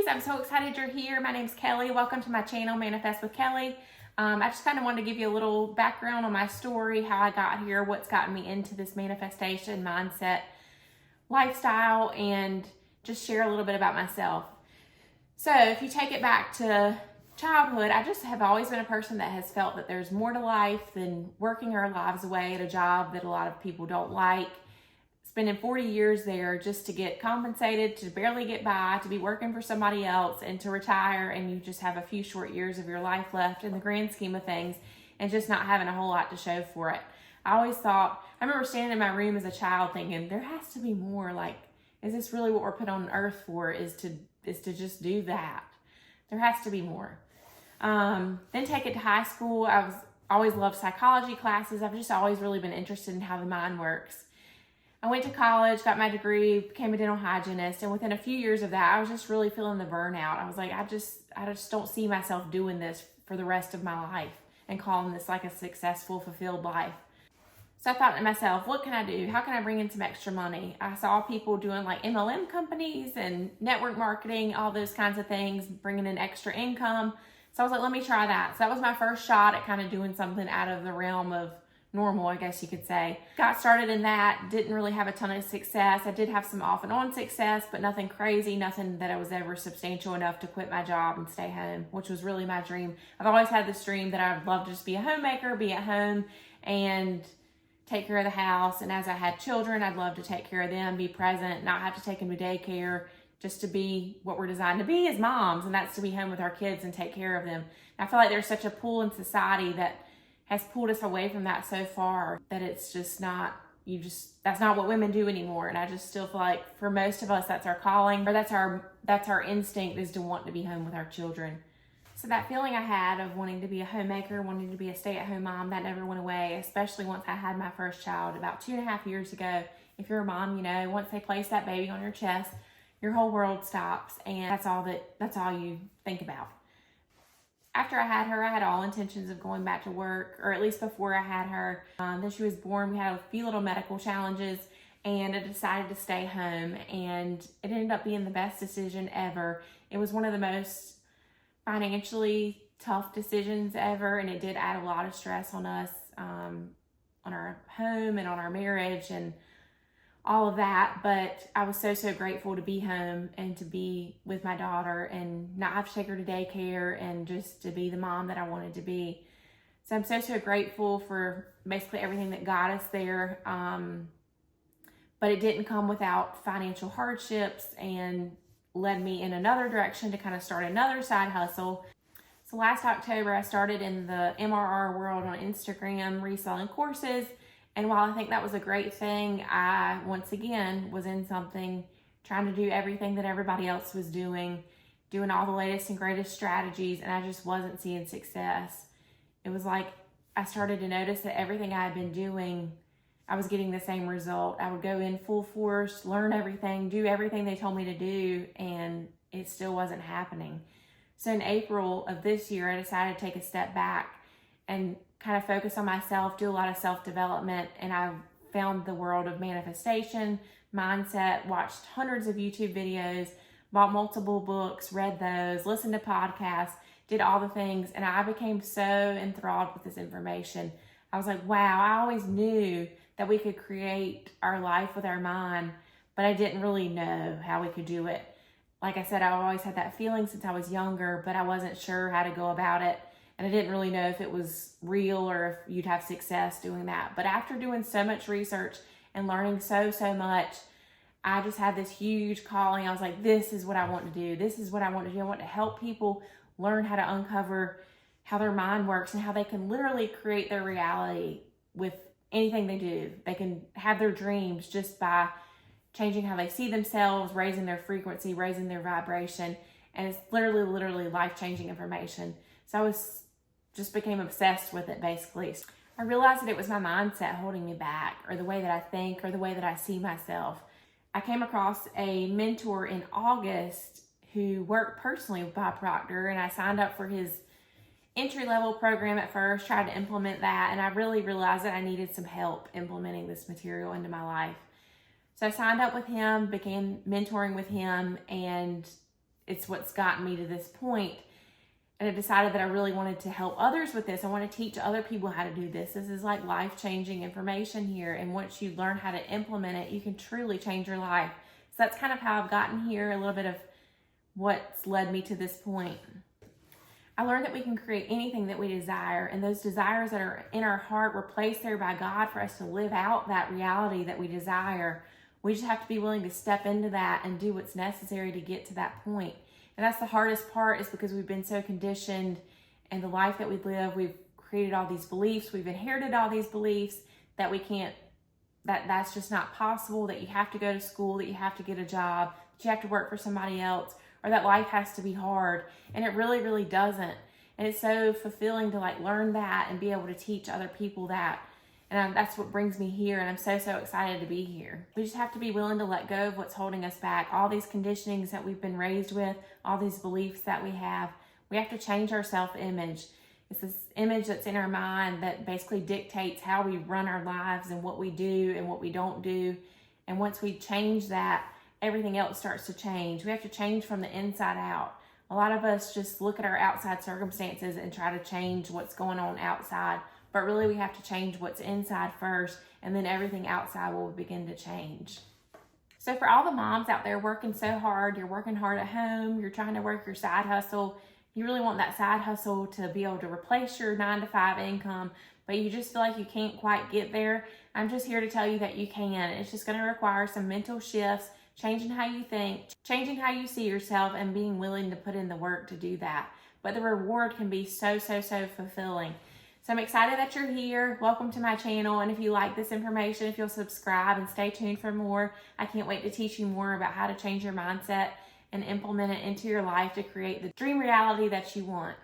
I'm so excited you're here. My name's Kelly. Welcome to my channel, Manifest with Kelly. I just kind of wanted to give you a little background on my story, how I got here, what's gotten me into this manifestation mindset lifestyle, and just share a little bit about myself. So if you take it back to childhood, I just have always been a person that has felt that there's more to life than working our lives away at a job that a lot of people don't like. Spending 40 years there just to get compensated, to barely get by, to be working for somebody else, and to retire, and you just have a few short years of your life left in the grand scheme of things, and just not having a whole lot to show for it. I always thought, I remember standing in my room as a child thinking, there has to be more. Like, is this really what we're put on earth for, is to just do that? There has to be more. Then take it to high school. I always loved psychology classes. I've just always really been interested in how the mind works. I went to college, got my degree, became a dental hygienist, and within a few years of that, I was just really feeling the burnout. I was like, I just don't see myself doing this for the rest of my life and calling this like a successful, fulfilled life. So I thought to myself, what can I do? How can I bring in some extra money? I saw people doing like MLM companies and network marketing, all those kinds of things, bringing in extra income. So I was like, let me try that. So that was my first shot at kind of doing something out of the realm of normal, I guess you could say. Got started in that, didn't really have a ton of success. I did have some off and on success, but nothing crazy, nothing that I was ever substantial enough to quit my job and stay home, which was really my dream. I've always had this dream that I'd love to just be a homemaker, be at home and take care of the house. And as I had children, I'd love to take care of them, be present, not have to take them to daycare, just to be what we're designed to be as moms, and that's to be home with our kids and take care of them. And I feel like there's such a pull in society that has pulled us away from that so far that it's just not, that's not what women do anymore. And I just still feel like for most of us, that's our calling, or that's our instinct, is to want to be home with our children. So that feeling I had of wanting to be a homemaker, wanting to be a stay-at-home mom, that never went away, especially once I had my first child about 2.5 years ago. If you're a mom, you know, once they place that baby on your chest, your whole world stops, and that's all you think about. After I had her, I had all intentions of going back to work, or at least before I had her. Then she was born. We had a few little medical challenges, and I decided to stay home, and it ended up being the best decision ever. It was one of the most financially tough decisions ever, and it did add a lot of stress on us, on our home and on our marriage and all of that. But I was so grateful to be home and to be with my daughter and not have to take her to daycare, and just to be the mom that I wanted to be. So I'm so grateful for basically everything that got us there. But it didn't come without financial hardships, and led me in another direction to kind of start another side hustle. So last October, I started in the MRR world on Instagram, reselling courses. And while I think that was a great thing, I, once again, was in something, trying to do everything that everybody else was doing all the latest and greatest strategies, and I just wasn't seeing success. It was like I started to notice that everything I had been doing, I was getting the same result. I would go in full force, learn everything, do everything they told me to do, and it still wasn't happening. So in April of this year, I decided to take a step back and kind of focus on myself, do a lot of self-development, and I found the world of manifestation, mindset, watched hundreds of YouTube videos, bought multiple books, read those, listened to podcasts, did all the things, and I became so enthralled with this information. I was like, wow, I always knew that we could create our life with our mind, but I didn't really know how we could do it. Like I said, I've always had that feeling since I was younger, but I wasn't sure how to go about it. And I didn't really know if it was real or if you'd have success doing that. But after doing so much research and learning so much, I just had this huge calling. I was like, this is what I want to do. This is what I want to do. I want to help people learn how to uncover how their mind works and how they can literally create their reality with anything they do. They can have their dreams just by changing how they see themselves, raising their frequency, raising their vibration. And it's literally life-changing information. So I just became obsessed with it, basically. I realized that it was my mindset holding me back, or the way that I think, or the way that I see myself. I came across a mentor in August who worked personally with Bob Proctor, and I signed up for his entry-level program at first, tried to implement that, and I really realized that I needed some help implementing this material into my life. So I signed up with him, began mentoring with him, and it's what's gotten me to this point. And I decided that I really wanted to help others with this. I want to teach other people how to do this. This is like life-changing information here. And once you learn how to implement it, you can truly change your life. So that's kind of how I've gotten here, a little bit of what's led me to this point. I learned that we can create anything that we desire, and those desires that are in our heart were placed there by God for us to live out that reality that we desire. We just have to be willing to step into that and do what's necessary to get to that point. And that's the hardest part, is because we've been so conditioned in the life that we live. We've created all these beliefs. We've inherited all these beliefs that we can't, that's just not possible, that you have to go to school, that you have to get a job, that you have to work for somebody else, or that life has to be hard. And it really, really doesn't. And it's so fulfilling to like learn that and be able to teach other people that. And that's what brings me here. And I'm so, so excited to be here. We just have to be willing to let go of what's holding us back. All these conditionings that we've been raised with, all these beliefs that we have to change our self-image. It's this image that's in our mind that basically dictates how we run our lives and what we do and what we don't do. And once we change that, everything else starts to change. We have to change from the inside out. A lot of us just look at our outside circumstances and try to change what's going on outside. But really, we have to change what's inside first, and then everything outside will begin to change. So for all the moms out there working so hard, you're working hard at home, you're trying to work your side hustle, you really want that side hustle to be able to replace your 9-to-5 income, but you just feel like you can't quite get there, I'm just here to tell you that you can. It's just going to require some mental shifts, changing how you think, changing how you see yourself, and being willing to put in the work to do that. But the reward can be so, so, so fulfilling. So I'm excited that you're here. Welcome to my channel. And if you like this information, if you'll subscribe and stay tuned for more, I can't wait to teach you more about how to change your mindset and implement it into your life to create the dream reality that you want.